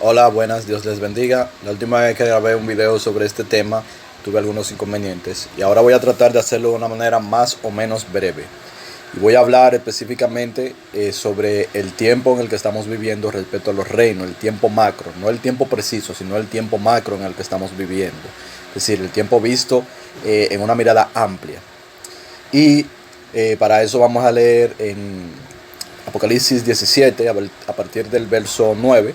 Hola, buenas, Dios les bendiga. La última vez que grabé un video sobre este tema tuve algunos inconvenientes y ahora voy a tratar de hacerlo de una manera más o menos breve. Y voy a hablar específicamente sobre el tiempo en el que estamos viviendo respecto a los reinos, el tiempo macro, no el tiempo preciso, sino el tiempo macro en el que estamos viviendo. Es decir, el tiempo visto en una mirada amplia. Y para eso vamos a leer en Apocalipsis 17, a partir del verso 9.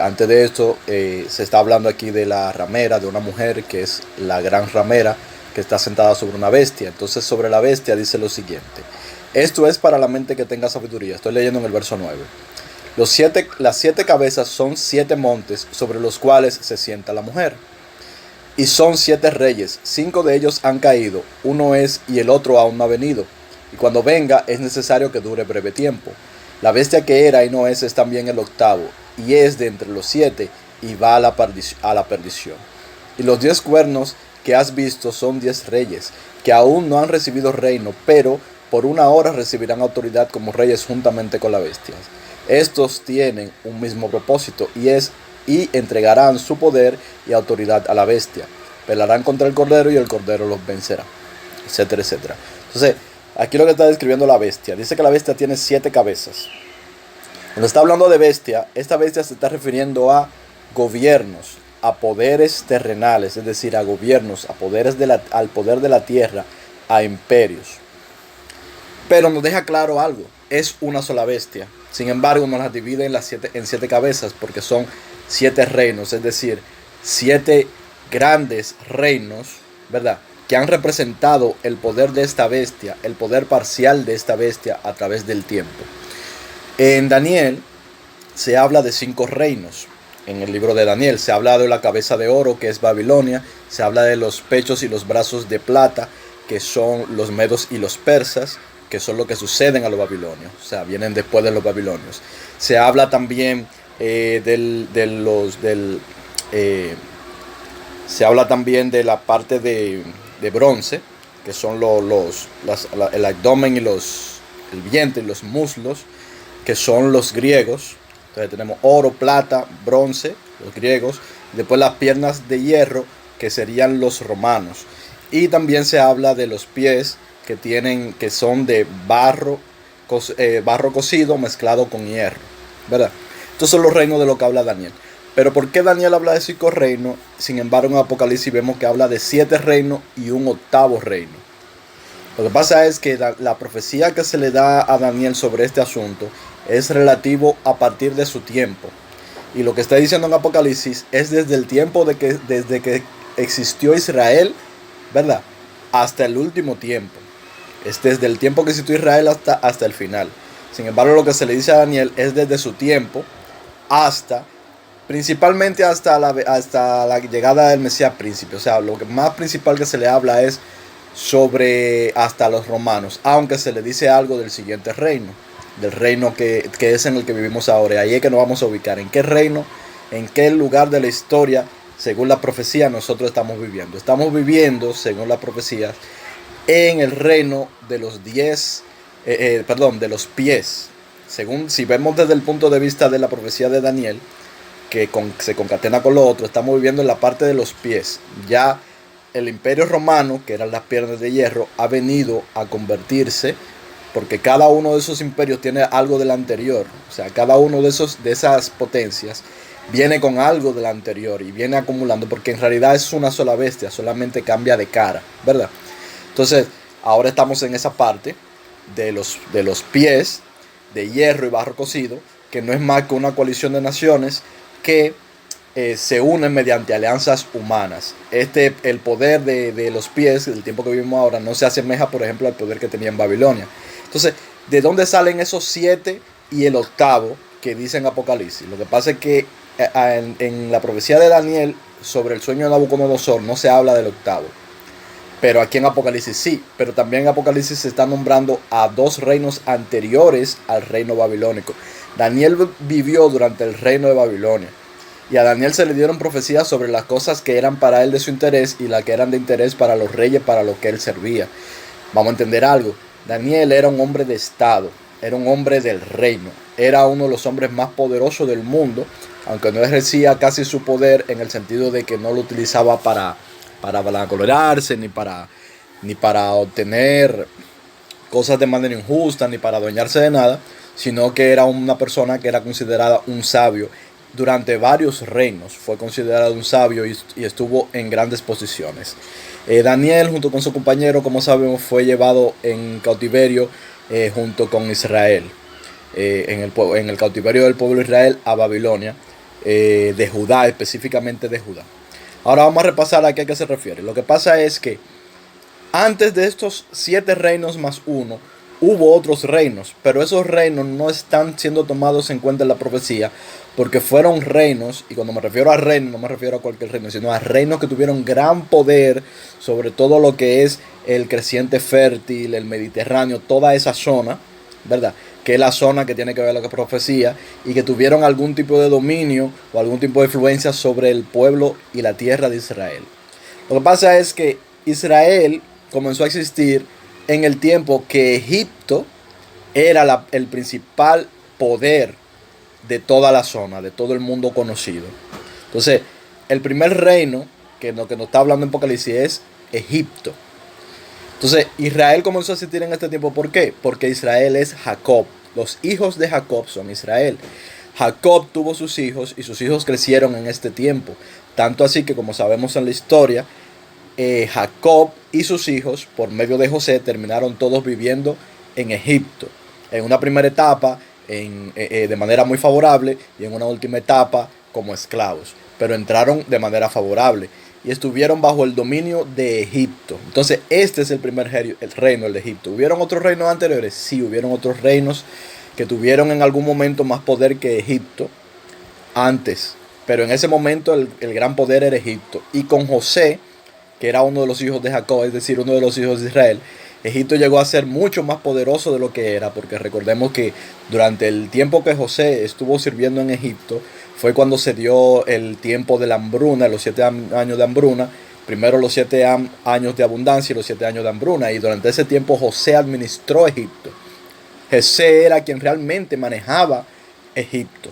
Antes de esto, se está hablando aquí de la ramera, de una mujer que es la gran ramera, que está sentada sobre una bestia. Entonces, sobre la bestia dice lo siguiente: esto es para la mente que tenga sabiduría. Estoy leyendo en el verso 9. Las 7 cabezas son 7 montes sobre los cuales se sienta la mujer. Y son 7 reyes, 5 de ellos han caído, uno es y el otro aún no ha venido. Y cuando venga es necesario que dure breve tiempo. La bestia que era y no es también el octavo, y es de entre los 7, y va a la perdición. Y los 10 cuernos que has visto son 10 reyes, que aún no han recibido reino, pero por una hora recibirán autoridad como reyes juntamente con la bestia. Estos tienen un mismo propósito, y entregarán su poder y autoridad a la bestia. Pelarán contra el cordero y el cordero los vencerá, etcétera, etcétera. Entonces, aquí lo que está describiendo la bestia, dice que la bestia tiene 7 cabezas. Cuando está hablando de bestia, esta bestia se está refiriendo a gobiernos, a poderes terrenales, es decir, a gobiernos, al poder de la tierra, a imperios. Pero nos deja claro algo: es una sola bestia. Sin embargo, nos las divide en 7 cabezas, porque son 7 reinos, es decir, 7 grandes reinos, ¿verdad?, que han representado el poder de esta bestia, el poder parcial de esta bestia a través del tiempo. En Daniel se habla de 5 reinos. En el libro de Daniel se habla de la cabeza de oro, que es Babilonia. Se habla de los pechos y los brazos de plata, que son los medos y los persas, que son lo que suceden a los babilonios, o sea, vienen después de los babilonios. Se habla también se habla también de la parte de bronce, que son el abdomen y el vientre y los muslos, que son los griegos. Entonces tenemos oro, plata, bronce, los griegos, y después las piernas de hierro, que serían los romanos. Y también se habla de los pies, que son de barro cocido mezclado con hierro, ¿verdad? Estos son los reinos de lo que habla Daniel. Pero ¿por qué Daniel habla de 5 reinos? Sin embargo, en Apocalipsis vemos que habla de 7 reinos y un octavo reino. Lo que pasa es que la profecía que se le da a Daniel sobre este asunto es relativo a partir de su tiempo. Y lo que está diciendo en Apocalipsis es desde el tiempo desde que existió Israel, ¿verdad?, hasta el último tiempo. Es desde el tiempo que existió Israel hasta el final. Sin embargo, lo que se le dice a Daniel es desde su tiempo principalmente hasta la llegada del Mesías príncipe. O sea, lo más principal que se le habla es sobre hasta los romanos, aunque se le dice algo del siguiente reino, del reino que es en el que vivimos ahora. Y ahí es que nos vamos a ubicar, en qué reino, en qué lugar de la historia, según la profecía, nosotros estamos viviendo. Estamos viviendo, según la profecía, en el reino de los de los pies. Si vemos desde el punto de vista de la profecía de Daniel, que se concatena con lo otro, estamos viviendo en la parte de los pies. Ya el imperio romano, que eran las piernas de hierro, ha venido a convertirse, porque cada uno de esos imperios tiene algo del anterior. O sea, cada uno de esas potencias viene con algo del anterior y viene acumulando, porque en realidad es una sola bestia, solamente cambia de cara, ¿verdad? Entonces, ahora estamos en esa parte de los pies de hierro y barro cocido, que no es más que una coalición de naciones que se unen mediante alianzas humanas. El poder de los pies, del tiempo que vivimos ahora, no se asemeja, por ejemplo, al poder que tenía en Babilonia. Entonces, ¿de dónde salen esos 7 y el octavo que dicen Apocalipsis? Lo que pasa es que en la profecía de Daniel sobre el sueño de Nabucodonosor no se habla del octavo. Pero aquí en Apocalipsis sí. Pero también en Apocalipsis se está nombrando a 2 reinos anteriores al reino babilónico. Daniel vivió durante el reino de Babilonia. Y a Daniel se le dieron profecías sobre las cosas que eran para él de su interés y las que eran de interés para los reyes para los que él servía. Vamos a entender algo. Daniel era un hombre de estado, era un hombre del reino, era uno de los hombres más poderosos del mundo, aunque no ejercía casi su poder en el sentido de que no lo utilizaba para vanagloriarse, ni para obtener cosas de manera injusta, ni para adueñarse de nada, sino que era una persona que era considerada un sabio. Durante varios reinos fue considerado un sabio y estuvo en grandes posiciones. Daniel, junto con su compañero, como sabemos, fue llevado en cautiverio junto con Israel, en el cautiverio del pueblo de Israel a Babilonia, de Judá, específicamente de Judá. Ahora vamos a repasar a qué se refiere. Lo que pasa es que antes de estos 7 reinos más uno, hubo otros reinos, pero esos reinos no están siendo tomados en cuenta en la profecía, porque fueron reinos, y cuando me refiero a reinos, no me refiero a cualquier reino, sino a reinos que tuvieron gran poder sobre todo lo que es el creciente fértil, el Mediterráneo, toda esa zona, ¿verdad? Que es la zona que tiene que ver con la profecía, y que tuvieron algún tipo de dominio o algún tipo de influencia sobre el pueblo y la tierra de Israel. Lo que pasa es que Israel comenzó a existir en el tiempo que Egipto era el principal poder de toda la zona, de todo el mundo conocido. Entonces, el primer reino que lo que nos está hablando en Apocalipsis es Egipto. Entonces, Israel comenzó a existir en este tiempo. ¿Por qué? Porque Israel es Jacob. Los hijos de Jacob son Israel. Jacob tuvo sus hijos y sus hijos crecieron en este tiempo. Tanto así que, como sabemos en la historia, Jacob y sus hijos, por medio de José, terminaron todos viviendo en Egipto. En una primera etapa de manera muy favorable, y en una última etapa como esclavos. Pero entraron de manera favorable y estuvieron bajo el dominio de Egipto. Entonces este es el primer reino, el de Egipto. ¿Hubieron otros reinos anteriores? Sí, hubieron otros reinos que tuvieron en algún momento más poder que Egipto antes. Pero en ese momento el gran poder era Egipto. Y con José, que era uno de los hijos de Jacob, es decir, uno de los hijos de Israel, Egipto llegó a ser mucho más poderoso de lo que era, porque recordemos que durante el tiempo que José estuvo sirviendo en Egipto, fue cuando se dio el tiempo de la hambruna, los 7 años de hambruna, primero los 7 años de abundancia y los 7 años de hambruna, y durante ese tiempo José administró Egipto. José era quien realmente manejaba Egipto.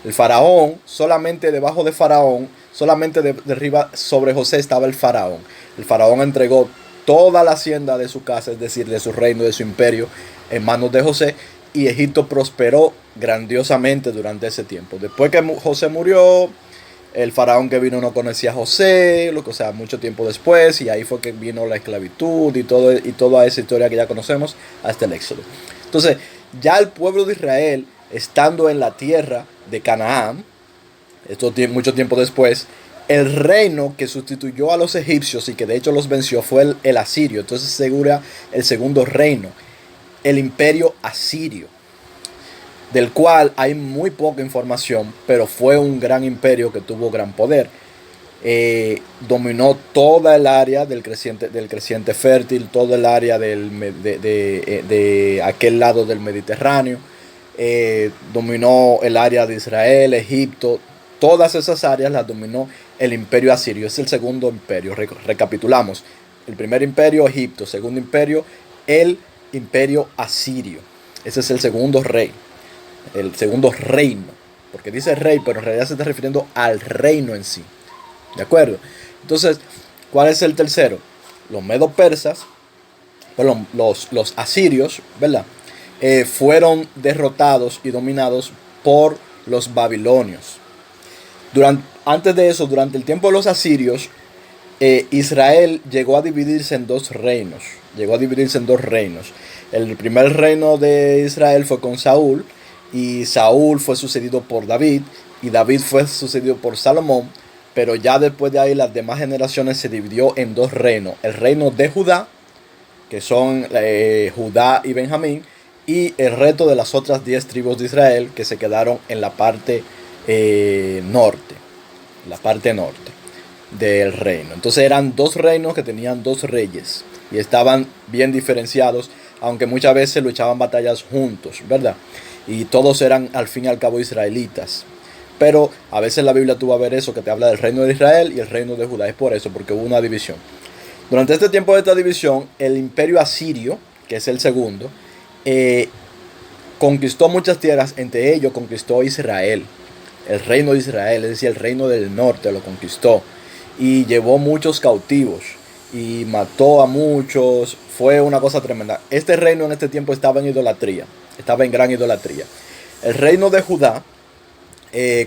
El faraón, solamente debajo de faraón, solamente de arriba sobre José estaba el faraón. El faraón entregó toda la hacienda de su casa, es decir, de su reino, de su imperio, en manos de José, y Egipto prosperó grandiosamente durante ese tiempo. Después que José murió, el faraón que vino no conocía a José, o sea, mucho tiempo después, y ahí fue que vino la esclavitud y toda esa historia que ya conocemos hasta el Éxodo. Entonces, ya el pueblo de Israel, estando en la tierra de Canaán, esto mucho tiempo después, el reino que sustituyó a los egipcios y que de hecho los venció fue el asirio. Entonces segura el segundo reino, el imperio asirio, del cual hay muy poca información, pero fue un gran imperio que tuvo gran poder. Dominó toda el área del creciente fértil, todo el área de aquel lado del Mediterráneo. Dominó el área de Israel, Egipto, todas esas áreas las dominó el imperio asirio. Es el segundo imperio. Recapitulamos: el primer imperio, Egipto; segundo imperio, el imperio asirio. Ese es el segundo rey, el segundo reino, porque dice rey, pero en realidad se está refiriendo al reino en sí. ¿De acuerdo? Entonces, ¿cuál es el tercero? Los medo persas, perdón, los asirios, ¿verdad? Fueron derrotados y dominados por los babilonios. Antes de eso, durante el tiempo de los asirios, Israel llegó a dividirse en dos reinos. El primer reino de Israel fue con Saúl, y Saúl fue sucedido por David, y David fue sucedido por Salomón. Pero ya después de ahí las demás generaciones se dividió en dos reinos: el reino de Judá, que son Judá y Benjamín, y el resto de las otras 10 tribus de Israel, que se quedaron en la parte norte del reino. Entonces eran dos reinos que tenían dos reyes y estaban bien diferenciados, aunque muchas veces luchaban batallas juntos, ¿verdad? Y todos eran al fin y al cabo israelitas. Pero a veces la Biblia tú vas a ver eso, que te habla del reino de Israel y el reino de Judá. Es por eso, porque hubo una división. Durante este tiempo de esta división, el imperio asirio, que es el segundo, conquistó muchas tierras. Entre ellos conquistó Israel. el reino de Israel, es decir, el reino del norte, lo conquistó y llevó muchos cautivos y mató a muchos. Fue una cosa tremenda. Este reino en este tiempo estaba en idolatría, estaba en gran idolatría. El reino de Judá,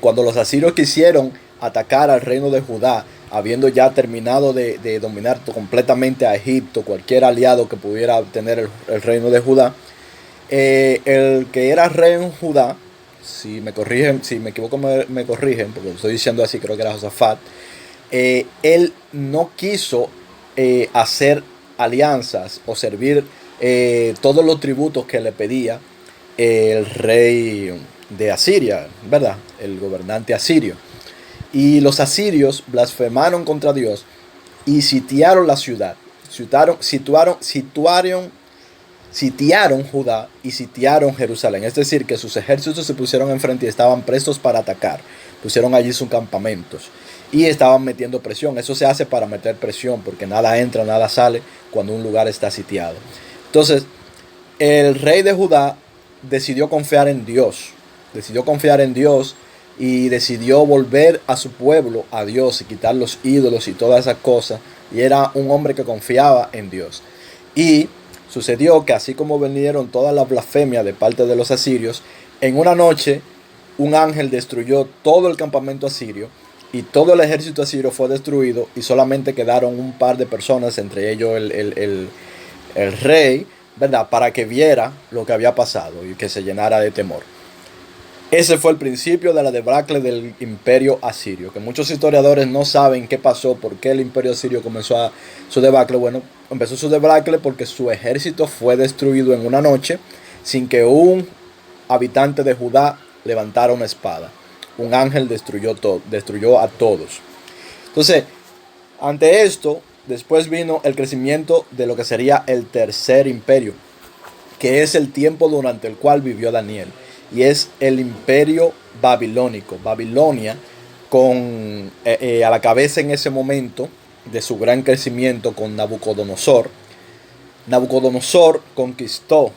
cuando los asirios quisieron atacar al reino de Judá, habiendo ya terminado de dominar completamente a Egipto, cualquier aliado que pudiera tener el reino de Judá, el que era rey en Judá, si me corrigen, si me equivoco me corrigen, porque lo estoy diciendo así, creo que era Josafat, él no quiso hacer alianzas o servir todos los tributos que le pedía el rey de Asiria, ¿verdad? El gobernante asirio. Y los asirios blasfemaron contra Dios y sitiaron la ciudad. Sitiaron Judá y sitiaron Jerusalén. Es decir, que sus ejércitos se pusieron enfrente y estaban prestos para atacar. Pusieron allí sus campamentos y estaban metiendo presión. Eso se hace para meter presión, porque nada entra, nada sale cuando un lugar está sitiado. Entonces, el rey de Judá decidió confiar en Dios. Decidió confiar en Dios y decidió volver a su pueblo, a Dios, y quitar los ídolos y todas esas cosas. Y era un hombre que confiaba en Dios. Y sucedió que así como vinieron todas las blasfemias de parte de los asirios, en una noche un ángel destruyó todo el campamento asirio y todo el ejército asirio fue destruido y solamente quedaron un par de personas, entre ellos el rey, ¿verdad? Para que viera lo que había pasado y que se llenara de temor. Ese fue el principio de la debacle del imperio asirio, que muchos historiadores no saben qué pasó, por qué el imperio asirio comenzó su debacle. Bueno, empezó su debacle porque su ejército fue destruido en una noche sin que un habitante de Judá levantara una espada. Un ángel destruyó a todos. Entonces, ante esto, después vino el crecimiento de lo que sería el tercer imperio, que es el tiempo durante el cual vivió Daniel. Y es el imperio babilónico. Babilonia, con a la cabeza en ese momento de su gran crecimiento con Nabucodonosor. Nabucodonosor conquistó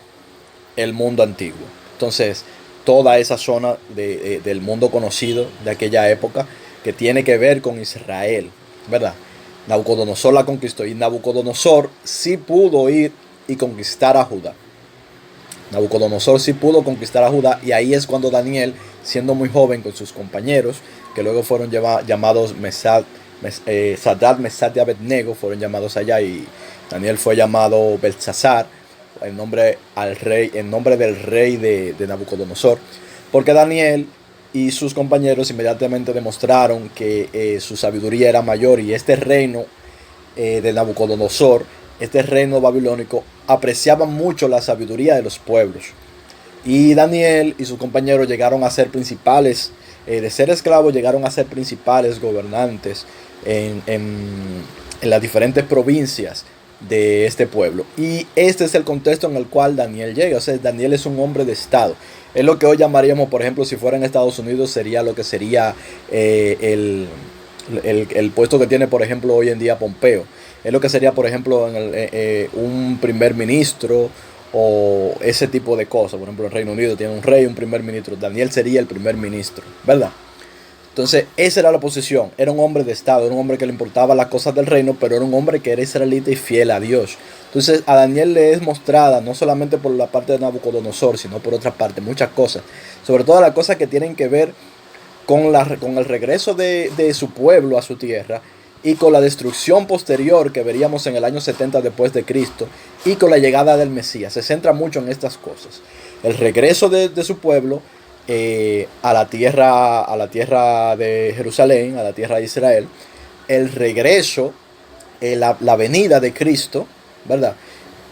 el mundo antiguo. Entonces, toda esa zona del mundo conocido de aquella época, que tiene que ver con Israel, ¿verdad? Nabucodonosor la conquistó. Y Nabucodonosor sí pudo ir y conquistar a Judá. Nabucodonosor sí pudo conquistar a Judá, y ahí es cuando Daniel, siendo muy joven con sus compañeros, que luego fueron llamados Sadrach, Mesach y Abednego, fueron llamados allá, y Daniel fue llamado Belsasar, en nombre del rey de Nabucodonosor, porque Daniel y sus compañeros inmediatamente demostraron que su sabiduría era mayor, y este reino de Nabucodonosor, este reino babilónico, apreciaba mucho la sabiduría de los pueblos. Y Daniel y sus compañeros llegaron a ser principales, de ser esclavos, llegaron a ser principales gobernantes en las diferentes provincias de este pueblo. Y este es el contexto en el cual Daniel llega. O sea, Daniel es un hombre de Estado. Es lo que hoy llamaríamos, por ejemplo, si fuera en Estados Unidos, sería lo que sería el puesto que tiene, por ejemplo, hoy en día Pompeo. Es lo que sería, por ejemplo, un primer ministro o ese tipo de cosas. Por ejemplo, el Reino Unido tiene un rey, un primer ministro. Daniel sería el primer ministro, ¿verdad? Entonces, esa era la posición. Era un hombre de Estado, era un hombre que le importaba las cosas del reino, pero era un hombre que era israelita y fiel a Dios. Entonces, a Daniel le es mostrada, no solamente por la parte de Nabucodonosor, sino por otra parte, muchas cosas. Sobre todo las cosas que tienen que ver con el regreso de su pueblo a su tierra, y con la destrucción posterior que veríamos en el año 70 después de Cristo, y con la llegada del Mesías. Se centra mucho en estas cosas. El regreso de su pueblo a la tierra de Jerusalén, a la tierra de Israel. El regreso, la venida de Cristo, ¿verdad?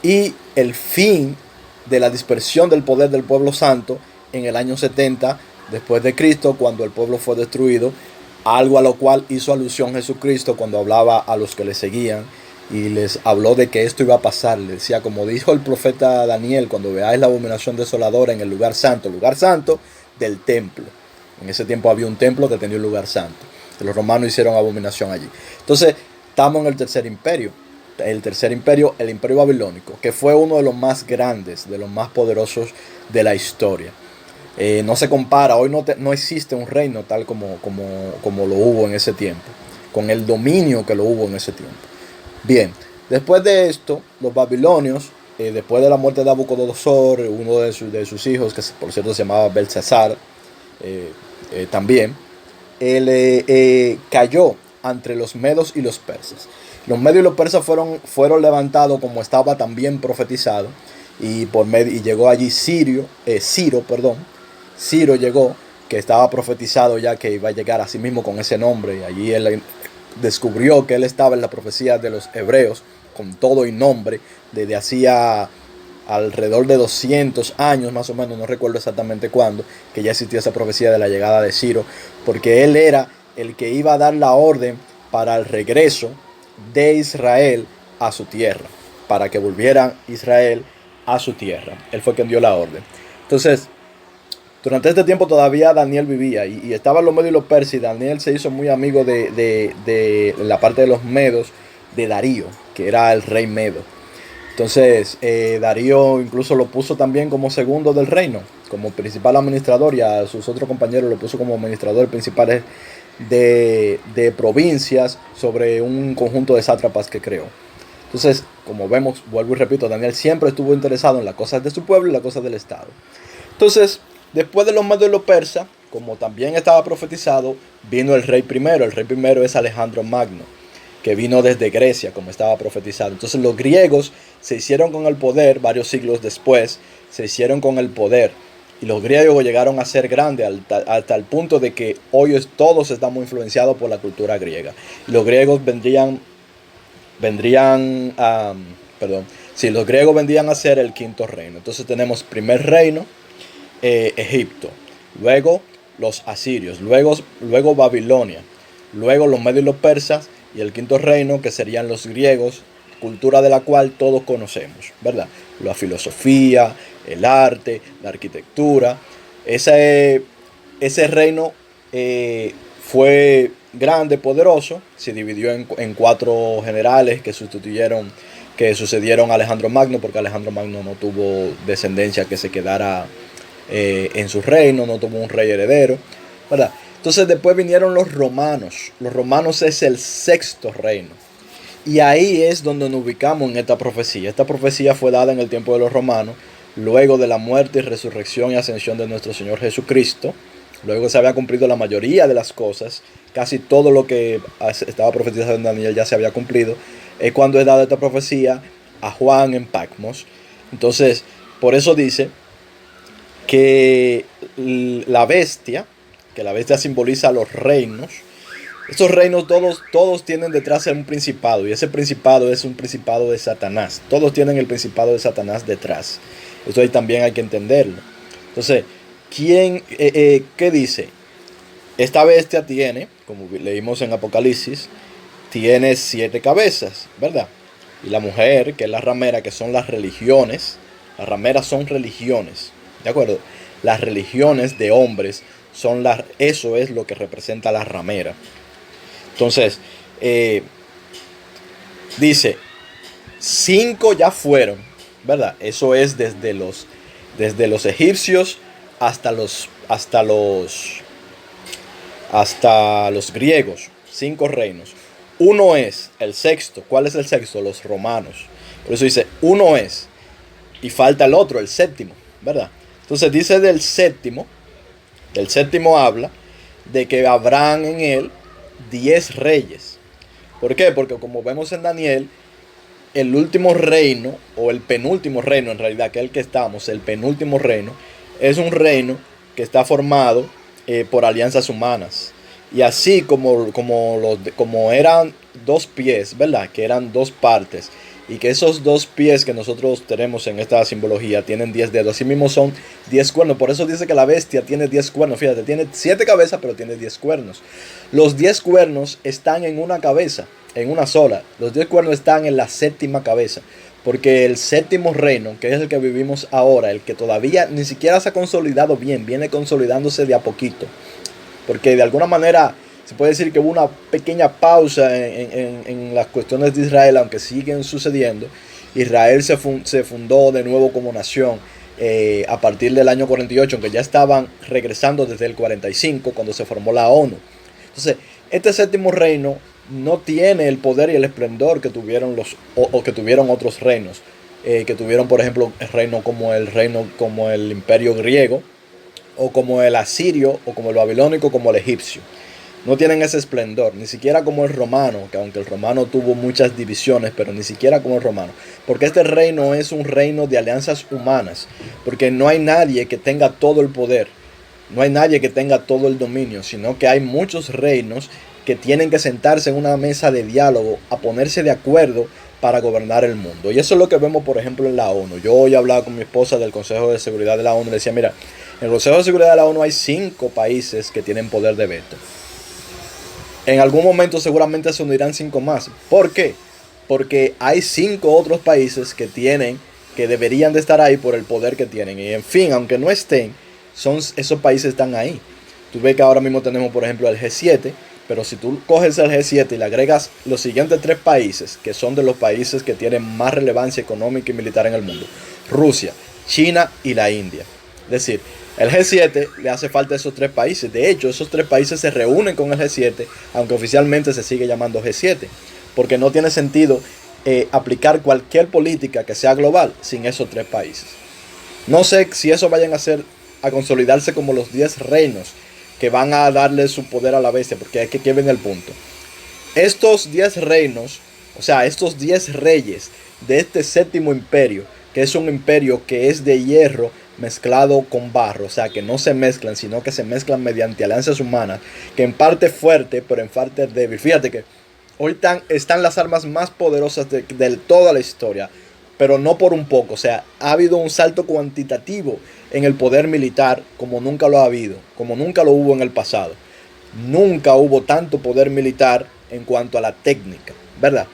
Y el fin de la dispersión del poder del pueblo santo en el año 70 después de Cristo, cuando el pueblo fue destruido. Algo a lo cual hizo alusión Jesucristo cuando hablaba a los que le seguían y les habló de que esto iba a pasar. Le decía, como dijo el profeta Daniel, cuando veáis la abominación desoladora en el lugar santo del templo. En ese tiempo había un templo que tenía un lugar santo. Los romanos hicieron abominación allí. Entonces, estamos en el tercer imperio. El tercer imperio, el imperio babilónico, que fue uno de los más grandes, de los más poderosos de la historia. No se compara, hoy no existe un reino tal como lo hubo en ese tiempo, con el dominio que lo hubo en ese tiempo. Bien, después de esto, los babilonios, después de la muerte de Nabucodonosor, uno de sus hijos, que por cierto se llamaba Belsasar, también, él cayó entre los medos y los persas. Los medios y los persas fueron levantados como estaba también profetizado, y llegó allí Ciro llegó, que estaba profetizado ya que iba a llegar a sí mismo con ese nombre, y allí él descubrió que él estaba en la profecía de los hebreos con todo y nombre desde hacía alrededor de 200 años más o menos, no recuerdo exactamente cuándo, que ya existía esa profecía de la llegada de Ciro, porque él era el que iba a dar la orden para el regreso de Israel a su tierra, para que volvieran Israel a su tierra. Él fue quien dio la orden. Entonces, durante este tiempo todavía Daniel vivía y estaban los medos y los persas, y Daniel se hizo muy amigo de la parte de los medos, de Darío, que era el rey medo. Entonces Darío incluso lo puso también como segundo del reino, como principal administrador, y a sus otros compañeros lo puso como administrador principales de provincias sobre un conjunto de sátrapas que creó. Entonces, como vemos, vuelvo y repito, Daniel siempre estuvo interesado en las cosas de su pueblo y las cosas del Estado. Entonces, después de los medos y los persas, como también estaba profetizado, vino el rey primero. El rey primero es Alejandro Magno, que vino desde Grecia, como estaba profetizado. Entonces los griegos se hicieron con el poder, varios siglos después, se hicieron con el poder. Y los griegos llegaron a ser grandes hasta el punto de que hoy todos estamos influenciados por la cultura griega. Y los griegos los griegos vendrían a ser el quinto reino. Entonces tenemos primer reino, Egipto, luego los asirios, luego Babilonia, luego los medios y los persas, y el quinto reino, que serían los griegos, cultura de la cual todos conocemos, ¿verdad? La filosofía, el arte, la arquitectura. Ese reino fue grande, poderoso, se dividió en cuatro generales que sucedieron a Alejandro Magno, porque Alejandro Magno no tuvo descendencia que se quedara en su reino, no tuvo un rey heredero, ¿verdad? Entonces después vinieron los romanos. Los romanos es el sexto reino. Y ahí es donde nos ubicamos en esta profecía. Esta profecía fue dada en el tiempo de los romanos, luego de la muerte y resurrección y ascensión de nuestro Señor Jesucristo. Luego se había cumplido la mayoría de las cosas. Casi todo lo que estaba profetizado en Daniel ya se había cumplido. Es cuando es dada esta profecía a Juan en Patmos. Entonces, por eso dice que la bestia simboliza los reinos. Estos reinos todos tienen detrás un principado, y ese principado es un principado de Satanás. Todos tienen el principado de Satanás detrás. Esto ahí también hay que entenderlo. Entonces, ¿qué dice? Esta bestia tiene, como leímos en Apocalipsis, tiene 7 cabezas, ¿verdad? Y la mujer, que es la ramera, que son las religiones. Las rameras son religiones, ¿de acuerdo? Las religiones de hombres eso es lo que representa la ramera. Entonces, dice, 5 ya fueron, ¿verdad? Eso es desde los egipcios hasta los griegos. 5 reinos. Uno es el sexto. ¿Cuál es el sexto? Los romanos. Por eso dice, uno es. Y falta el otro, el séptimo, ¿verdad? Entonces dice del séptimo habla de que habrán en él 10 reyes. ¿Por qué? Porque como vemos en Daniel, el último reino, o el penúltimo reino en realidad, que es el que estamos, el penúltimo reino, es un reino que está formado por alianzas humanas. Y así como eran 2 pies, ¿verdad? Que eran 2 partes. Y que esos 2 pies que nosotros tenemos en esta simbología tienen 10 dedos. Así mismo son 10 cuernos. Por eso dice que la bestia tiene 10 cuernos. Fíjate, tiene 7 cabezas, pero tiene 10 cuernos. Los 10 cuernos están en una cabeza, en una sola. Los 10 cuernos están en la 7ª cabeza. Porque el séptimo reino, que es el que vivimos ahora, el que todavía ni siquiera se ha consolidado bien, viene consolidándose de a poquito. Porque de alguna manera se puede decir que hubo una pequeña pausa en las cuestiones de Israel, aunque siguen sucediendo. Israel se fundó de nuevo como nación a partir del año 48, aunque ya estaban regresando desde el 45 cuando se formó la ONU. Entonces, este séptimo reino no tiene el poder y el esplendor que tuvieron o que tuvieron otros reinos, que tuvieron, por ejemplo, el reino como el imperio griego, o como el asirio, o como el babilónico, como el egipcio. No tienen ese esplendor, ni siquiera como el romano, que aunque el romano tuvo muchas divisiones, pero ni siquiera como el romano. Porque este reino es un reino de alianzas humanas, porque no hay nadie que tenga todo el poder, no hay nadie que tenga todo el dominio, sino que hay muchos reinos que tienen que sentarse en una mesa de diálogo a ponerse de acuerdo para gobernar el mundo. Y eso es lo que vemos, por ejemplo, en la ONU. Yo hoy hablaba con mi esposa del Consejo de Seguridad de la ONU y le decía, mira, en el Consejo de Seguridad de la ONU hay 5 países que tienen poder de veto. En algún momento seguramente se unirán 5 más. ¿Por qué? Porque hay 5 otros países que deberían de estar ahí por el poder que tienen. Y en fin, aunque no estén, esos países están ahí. Tú ves que ahora mismo tenemos, por ejemplo, el G7. Pero si tú coges el G7 y le agregas los siguientes 3 países, que son de los países que tienen más relevancia económica y militar en el mundo: Rusia, China y la India. Es decir, el G7 le hace falta a esos 3 países. De hecho, esos 3 países se reúnen con el G7, aunque oficialmente se sigue llamando G7, porque no tiene sentido aplicar cualquier política que sea global sin esos 3 países. No sé si eso vayan a consolidarse como los 10 reinos que van a darle su poder a la bestia, porque hay que ver el punto. Estos 10 reinos, o sea, estos 10 reyes de este séptimo imperio, que es un imperio que es de hierro mezclado con barro, o sea, que no se mezclan, sino que se mezclan mediante alianzas humanas, que en parte fuerte, pero en parte débil. Fíjate que hoy están las armas más poderosas de toda la historia, pero no por un poco. O sea, ha habido un salto cuantitativo en el poder militar como nunca lo ha habido, como nunca lo hubo en el pasado. Nunca hubo tanto poder militar en cuanto a la técnica, ¿verdad?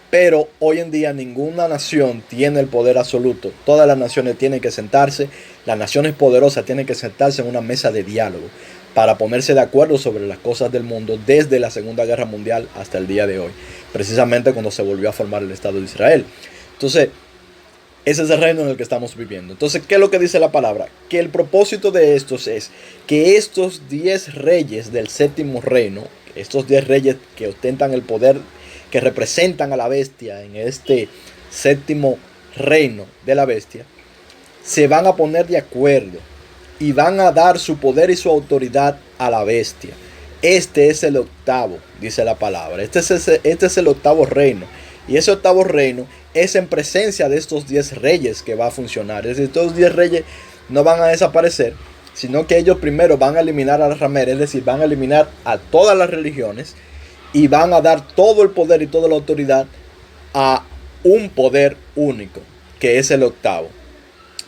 Pero hoy en día ninguna nación tiene el poder absoluto. Todas las naciones tienen que sentarse, las naciones poderosas tienen que sentarse en una mesa de diálogo para ponerse de acuerdo sobre las cosas del mundo desde la Segunda Guerra Mundial hasta el día de hoy, precisamente cuando se volvió a formar el Estado de Israel. Entonces, ese es el reino en el que estamos viviendo. Entonces, ¿qué es lo que dice la palabra? Que el propósito de estos es que estos 10 reyes del séptimo reino, estos 10 reyes que ostentan el poder, que representan a la bestia en este séptimo reino de la bestia, se van a poner de acuerdo y van a dar su poder y su autoridad a la bestia. Este es el octavo, dice la palabra. Este es el octavo reino. Y ese octavo reino es en presencia de estos 10 reyes que va a funcionar. Es decir, estos 10 reyes no van a desaparecer, sino que ellos primero van a eliminar a la ramera, es decir, van a eliminar a todas las religiones y van a dar todo el poder y toda la autoridad a un poder único, que es el octavo.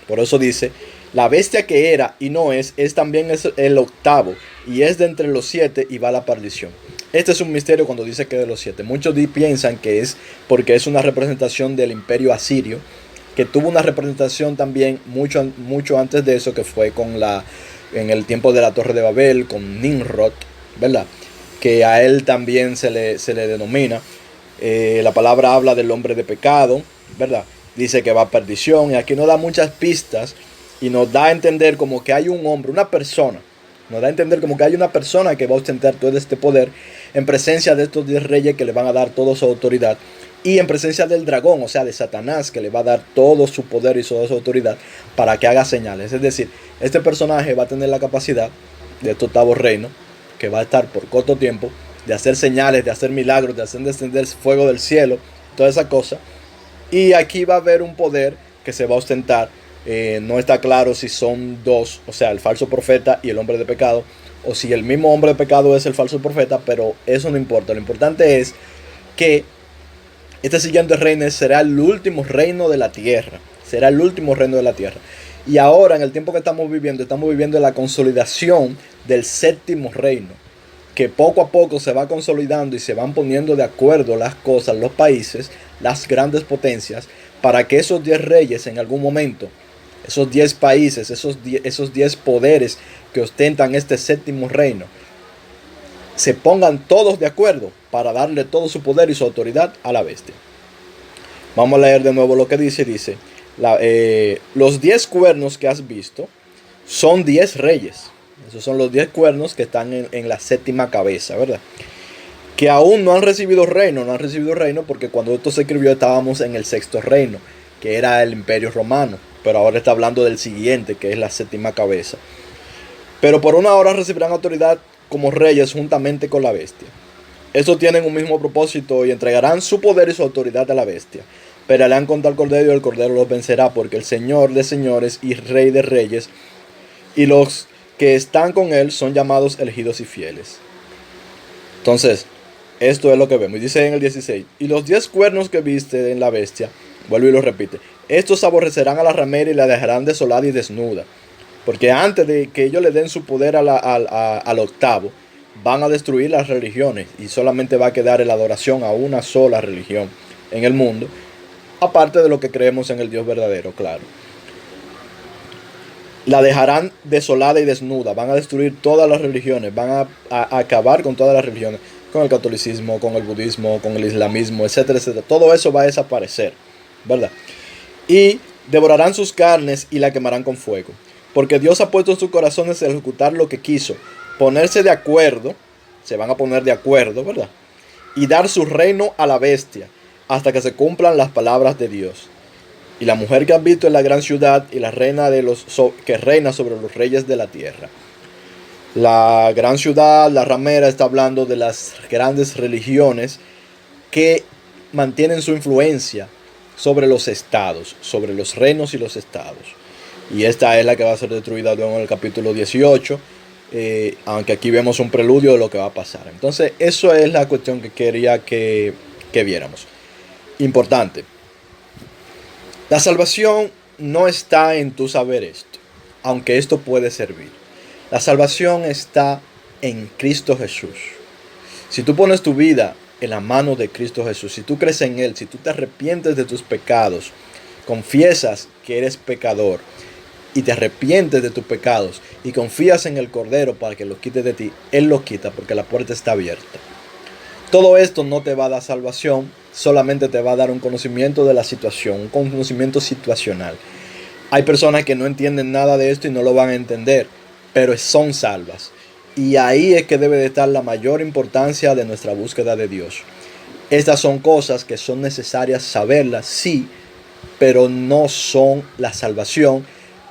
Por eso dice, la bestia que era y no es también el octavo, y es de entre los 7 y va a la perdición. Este es un misterio cuando dice que de los 7. Muchos piensan que es porque es una representación del imperio asirio, que tuvo una representación también mucho antes de eso, que fue en el tiempo de la Torre de Babel, con Nimrod, ¿verdad? Que a él también se le denomina. La palabra habla del hombre de pecado, ¿verdad? Dice que va a perdición, y aquí nos da muchas pistas y nos da a entender como que hay un hombre, una persona. Nos da a entender como que hay una persona que va a ostentar todo este poder en presencia de estos 10 reyes que le van a dar toda su autoridad, y en presencia del dragón, o sea de Satanás, que le va a dar todo su poder y toda su autoridad para que haga señales. Es decir, este personaje va a tener la capacidad de este octavo reino, que va a estar por corto tiempo, de hacer señales, de hacer milagros, de hacer descender fuego del cielo, toda esa cosa. Y aquí va a haber un poder que se va a ostentar. No está claro si son 2, o sea, el falso profeta y el hombre de pecado, o si el mismo hombre de pecado es el falso profeta, pero eso no importa. Lo importante es que este siguiente reino será el último reino de la tierra. Será el último reino de la tierra. Y ahora, en el tiempo que estamos viviendo la consolidación del séptimo reino, que poco a poco se va consolidando y se van poniendo de acuerdo las cosas, los países, las grandes potencias, para que esos 10 reyes en algún momento, esos 10 países, esos 10 poderes que ostentan este séptimo reino, se pongan todos de acuerdo para darle todo su poder y su autoridad a la bestia. Vamos a leer de nuevo lo que dice. Los 10 cuernos que has visto son 10 reyes. Esos son los 10 cuernos que están en la séptima cabeza, ¿verdad? Que aún no han recibido reino, porque cuando esto se escribió estábamos en el sexto reino, que era el Imperio Romano, pero ahora está hablando del siguiente, que es la séptima cabeza. Pero por una hora recibirán autoridad como reyes juntamente con la bestia. Estos tienen un mismo propósito y entregarán su poder y su autoridad a la bestia. Pelearán contra el Cordero y el Cordero los vencerá, porque el Señor de señores y Rey de reyes y los que están con él son llamados elegidos y fieles. Entonces, esto es lo que vemos. Y dice en el 16, y los 10 cuernos que viste en la bestia, vuelve y lo repite, estos aborrecerán a la ramera y la dejarán desolada y desnuda. Porque antes de que ellos le den su poder al octavo, van a destruir las religiones y solamente va a quedar la adoración a una sola religión en el mundo, aparte de lo que creemos en el Dios verdadero, claro. La dejarán desolada y desnuda, van a destruir todas las religiones, van a acabar con todas las religiones, con el catolicismo, con el budismo, con el islamismo, etcétera, etcétera. Todo eso va a desaparecer, ¿verdad? Y devorarán sus carnes y la quemarán con fuego. Porque Dios ha puesto en sus corazones a ejecutar lo que quiso, ponerse de acuerdo, se van a poner de acuerdo, ¿verdad? Y dar su reino a la bestia, hasta que se cumplan las palabras de Dios. Y la mujer que has visto es la gran ciudad y la reina que reina sobre los reyes de la tierra. La gran ciudad, la ramera, está hablando de las grandes religiones que mantienen su influencia sobre los estados, sobre los reinos y los estados. Y esta es la que va a ser destruida luego en el capítulo 18, aunque aquí vemos un preludio de lo que va a pasar. Entonces, eso es la cuestión que quería que viéramos. Importante. La salvación no está en tu saber esto, aunque esto puede servir. La salvación está en Cristo Jesús. Si tú pones tu vida en la mano de Cristo Jesús, si tú crees en Él, si tú te arrepientes de tus pecados, confiesas que eres pecador y te arrepientes de tus pecados y confías en el Cordero para que lo quite de ti, Él lo quita porque la puerta está abierta. Todo esto no te va a dar salvación, solamente te va a dar un conocimiento de la situación, un conocimiento situacional. Hay personas que no entienden nada de esto y no lo van a entender, pero son salvas. Y ahí es que debe de estar la mayor importancia de nuestra búsqueda de Dios. Estas son cosas que son necesarias saberlas, sí, pero no son la salvación,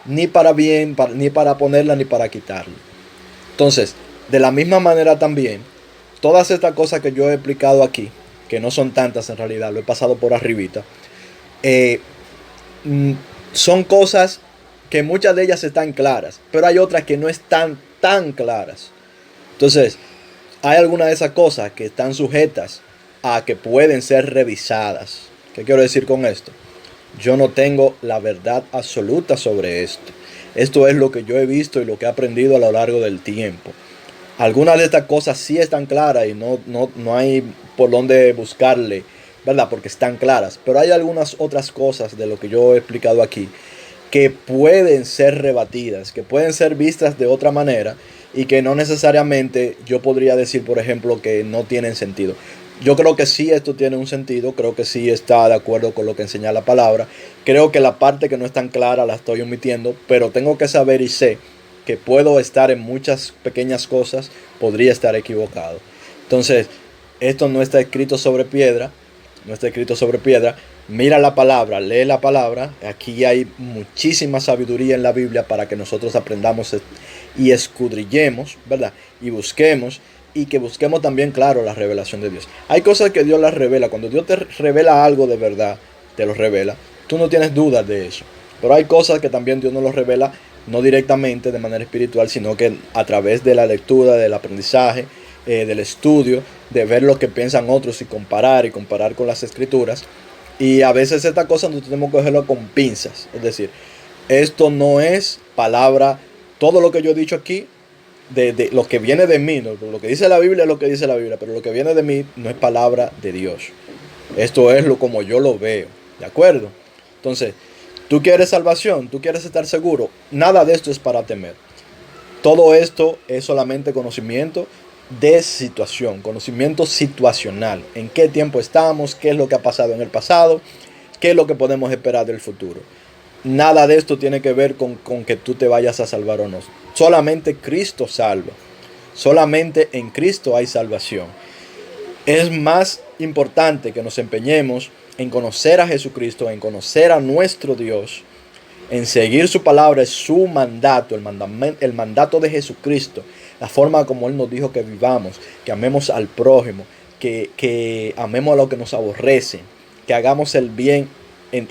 ni para bien, ni para ponerla, ni para quitarla. Entonces, de la misma manera también, todas estas cosas que yo he explicado aquí, que no son tantas en realidad, lo he pasado por arribita, son cosas que muchas de ellas están claras, pero hay otras que no están tan claras. Entonces, hay algunas de esas cosas que están sujetas a que pueden ser revisadas. ¿Qué quiero decir con esto? Yo no tengo la verdad absoluta sobre esto. Esto es lo que yo he visto y lo que he aprendido a lo largo del tiempo. Algunas de estas cosas sí están claras y no hay por dónde buscarle, ¿verdad? Porque están claras. Pero hay algunas otras cosas de lo que yo he explicado aquí que pueden ser rebatidas, que pueden ser vistas de otra manera y que no necesariamente yo podría decir, por ejemplo, que no tienen sentido. Yo creo que sí esto tiene un sentido, creo que sí está de acuerdo con lo que enseña la palabra. Creo que la parte que no es tan clara la estoy omitiendo, pero tengo que saber y sé que puedo estar en muchas pequeñas cosas, podría estar equivocado. Entonces, esto no está escrito sobre piedra, no está escrito sobre piedra. Mira la palabra, lee la palabra. Aquí hay muchísima sabiduría en la Biblia para que nosotros aprendamos y escudriñemos, ¿verdad? Y busquemos. Y que busquemos también, claro, la revelación de Dios. Hay cosas que Dios las revela. Cuando Dios te revela algo de verdad, te lo revela. Tú no tienes dudas de eso. Pero hay cosas que también Dios nos lo revela, no directamente de manera espiritual, sino que a través de la lectura, del aprendizaje, del estudio, de ver lo que piensan otros y comparar con las escrituras. Y a veces estas cosas nosotros tenemos que cogerlo con pinzas. Es decir, esto no es palabra, todo lo que yo he dicho aquí, de lo que viene de mí, ¿no? Lo que dice la Biblia es lo que dice la Biblia, pero lo que viene de mí no es palabra de Dios. Esto es lo como yo lo veo, ¿de acuerdo? Entonces, tú quieres salvación, tú quieres estar seguro, nada de esto es para temer. Todo esto es solamente conocimiento de situación, conocimiento situacional. En qué tiempo estamos, qué es lo que ha pasado en el pasado, qué es lo que podemos esperar del futuro. nada de esto tiene que ver con que tú te vayas a salvar o no. Solamente Cristo salva. Solamente en Cristo hay salvación. Es más importante que nos empeñemos en conocer a Jesucristo, en conocer a nuestro Dios, en seguir su palabra, su mandato, el mandato de Jesucristo, la forma como Él nos dijo que vivamos, que amemos al prójimo, que amemos a los que nos aborrecen, que hagamos el bien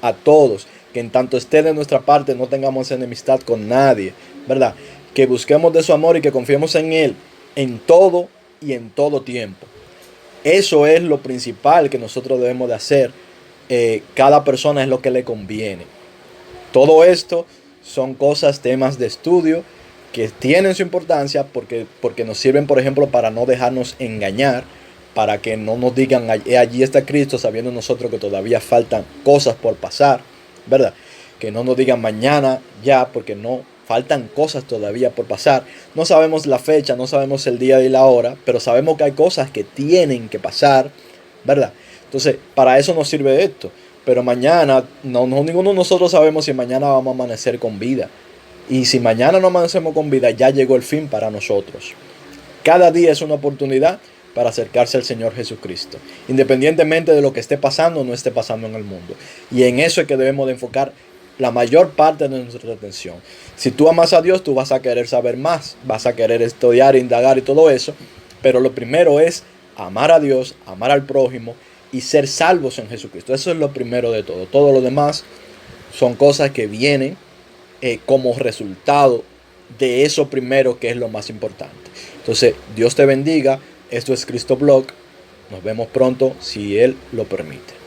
a todos, que en tanto esté de nuestra parte no tengamos enemistad con nadie, ¿verdad? Que busquemos de su amor y que confiemos en Él en todo y en todo tiempo. Eso es lo principal que nosotros debemos de hacer. Cada persona es lo que le conviene. Todo esto son cosas, temas de estudio que tienen su importancia porque nos sirven, por ejemplo, para no dejarnos engañar, para que no nos digan allí está Cristo, sabiendo nosotros que todavía faltan cosas por pasar, ¿verdad? Que no nos digan mañana ya, porque no faltan cosas todavía por pasar. No sabemos la fecha, no sabemos el día y la hora, pero sabemos que hay cosas que tienen que pasar, ¿verdad? Entonces, para eso nos sirve esto. Pero mañana, ninguno de nosotros sabemos si mañana vamos a amanecer con vida. Y si mañana no amanecemos con vida, ya llegó el fin para nosotros. Cada día es una oportunidad para acercarse al Señor Jesucristo, independientemente de lo que esté pasando o no esté pasando en el mundo. Y en eso es que debemos de enfocar la mayor parte de nuestra atención. Si tú amas a Dios, tú vas a querer saber más, vas a querer estudiar, indagar y todo eso. Pero lo primero es amar a Dios, amar al prójimo y ser salvos en Jesucristo. Eso es lo primero de todo. Todo lo demás son cosas que vienen como resultado de eso primero, que es lo más importante. Entonces, Dios te bendiga. Esto es Cristo Blog. Nos vemos pronto si Él lo permite.